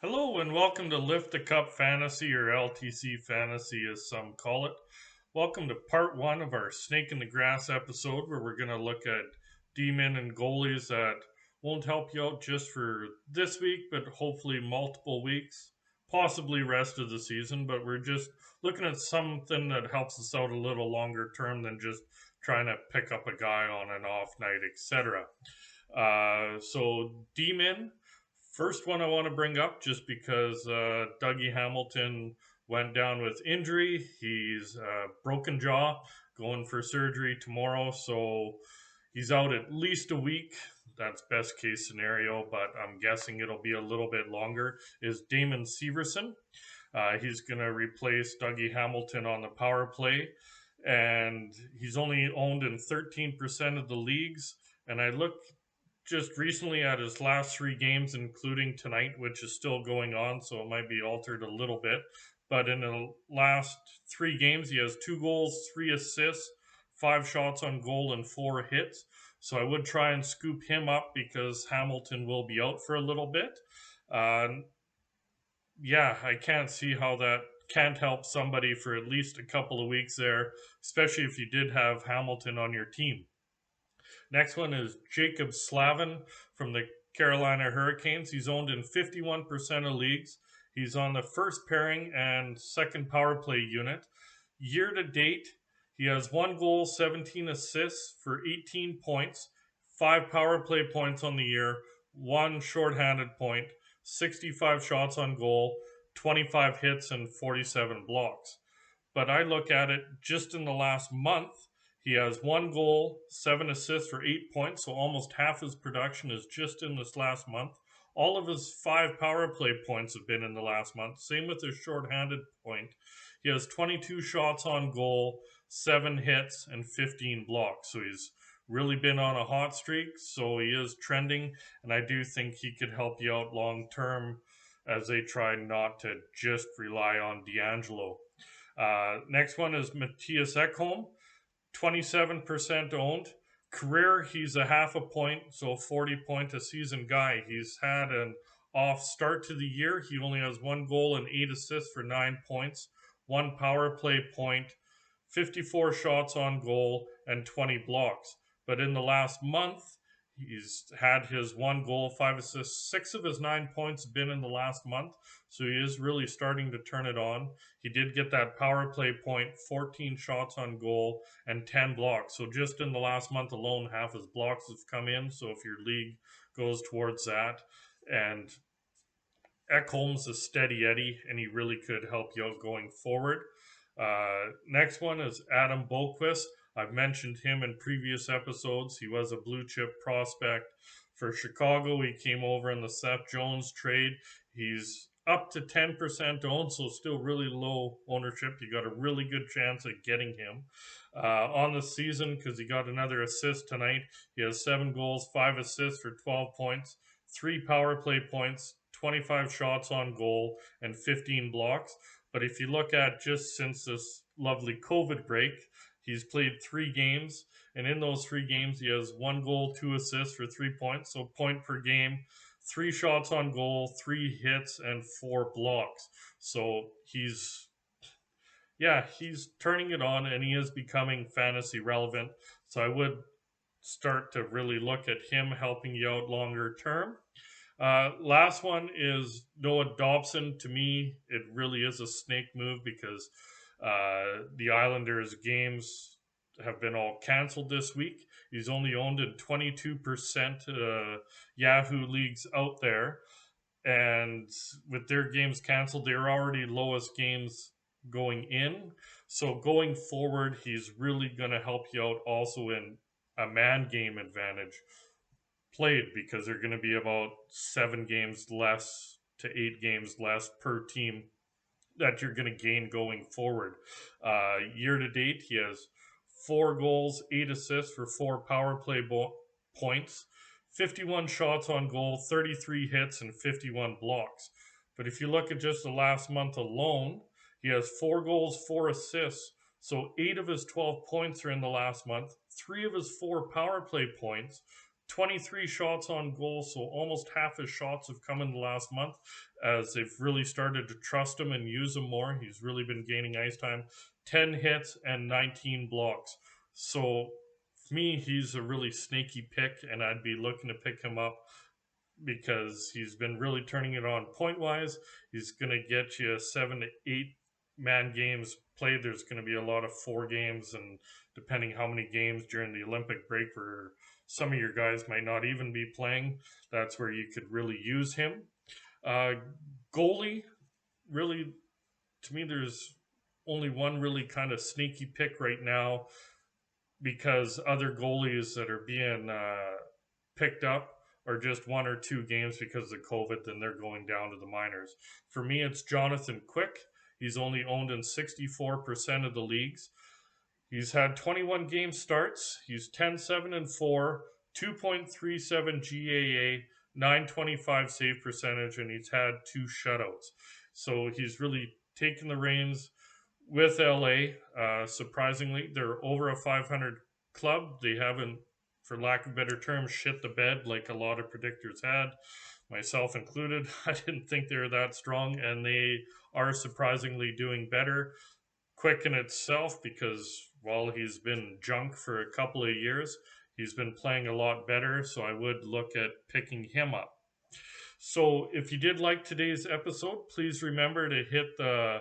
Hello and welcome to Lift the Cup Fantasy, or LTC Fantasy as some call it. Welcome to part one of our Snake in the Grass episode, where we're going to look at D-men and goalies that won't help you out just for this week, but hopefully multiple weeks, possibly rest of the season. But we're just looking at something that helps us out a little longer term than just trying to pick up a guy on an off night, etc. So D-men. First one I want to bring up just because Dougie Hamilton went down with injury. He's broken jaw, going for surgery tomorrow, so he's out at least a week. That's best case scenario, but I'm guessing it'll be a little bit longer. Is Damon Severson? He's going to replace Dougie Hamilton on the power play, and he's only owned in 13% of the leagues. And I looked just recently at his last three games, including tonight, which is still going on, so it might be altered a little bit. But in the last three games, he has 2 goals, 3 assists, 5 shots on goal, and 4 hits. So I would try and scoop him up because Hamilton will be out for a little bit. Uh, yeah, I can't see how that can't help somebody for at least a couple of weeks there, especially if you did have Hamilton on your team. Next one is Jacob Slavin from the Carolina Hurricanes. He's owned in 51% of leagues. He's on the first pairing and second power play unit. Year to date, he has 1 goal, 17 assists for 18 points, 5 power play points on the year, 1 shorthanded point, 65 shots on goal, 25 hits, and 47 blocks. But I look at it just in the last month. He has 1 goal, 7 assists for 8 points, so almost half his production is just in this last month. All of his 5 power play points have been in the last month. Same with his shorthanded point. He has 22 shots on goal, 7 hits, and 15 blocks. So he's really been on a hot streak. So he is trending, and I do think he could help you out long term as they try not to just rely on D'Angelo. Next one is Mathias Eckham, 27% owned. Career, he's a half a point, so 40 point a season guy. He's had an off start to the year. He only has 1 goal and 8 assists for 9 points, 1 power play point, 54 shots on goal, and 20 blocks. But in the last month, he's had his 1 goal, 5 assists. 6 of his 9 points have been in the last month, so he is really starting to turn it on. He did get that power play point, 14 shots on goal, and 10 blocks. So just in the last month alone, half his blocks have come in. So if your league goes towards that, and Ekholm's a steady Eddie, and he really could help you out going forward. Next one is Adam Balquist. I've mentioned him in previous episodes. He was a blue chip prospect for Chicago. He came over in the Seth Jones trade. He's up to 10% owned, so still really low ownership. You got a really good chance at getting him on the season because he got another assist tonight. He has 7 goals, 5 assists for 12 points, 3 power play points, 25 shots on goal, and 15 blocks. But if you look at just since this lovely COVID break, he's played 3 games, and in those 3 games, he has 1 goal, 2 assists for 3 points, so point per game, 3 shots on goal, 3 hits, and 4 blocks. So he's turning it on, and he is becoming fantasy relevant. So I would start to really look at him helping you out longer term. Last one is Noah Dobson. To me, it really is a snake move because the Islanders' games have been all canceled this week. He's only owned in 22% Yahoo leagues out there. And with their games canceled, they're already lowest games going in. So going forward, he's really going to help you out also in a man game advantage played because they're going to be about 7 games less to 8 games less per team that you're going to gain going forward. Year to date, he has 4 goals, 8 assists for 4 power play points, 51 shots on goal, 33 hits, and 51 blocks. But if you look at just the last month alone, he has 4 goals, 4 assists. So 8 of his 12 points are in the last month, 3 of his 4 power play points, 23 shots on goal, so almost half his shots have come in the last month as they've really started to trust him and use him more. He's really been gaining ice time. 10 hits and 19 blocks. So for me, he's a really snaky pick, and I'd be looking to pick him up because he's been really turning it on point wise. He's going to get you 7 to 8 man games played. There's going to be a lot of 4 games, and depending how many games during the Olympic break where some of your guys might not even be playing, that's where you could really use him. Uh, Goalie, really, to me, there's only one really kind of sneaky pick right now because other goalies that are being picked up are just 1 or 2 games because of COVID, then they're going down to the minors. For me, it's Jonathan Quick. He's only owned in 64% of the leagues. He's had 21 game starts. He's 10-7-4, 2.37 GAA, 925 save percentage, and he's had 2 shutouts. So he's really taken the reins with LA. Surprisingly, they're over a 500 club. They haven't, for lack of better terms, shit the bed like a lot of predictors had, myself included. I didn't think they were that strong, and they are surprisingly doing better. Quick in itself, because while he's been junk for a couple of years, he's been playing a lot better, so I would look at picking him up. So if you did like today's episode, please remember to hit the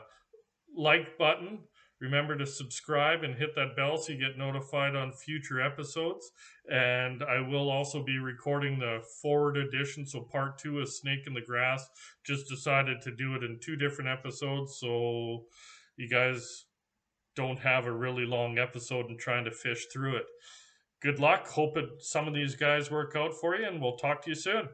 like button. Remember to subscribe and hit that bell so you get notified on future episodes. And I will also be recording the forward edition, so part 2 of Snake in the Grass. Just decided to do it in 2 different episodes, so you guys don't have a really long episode and trying to fish through it. Good luck. Hope some of these guys work out for you, and we'll talk to you soon.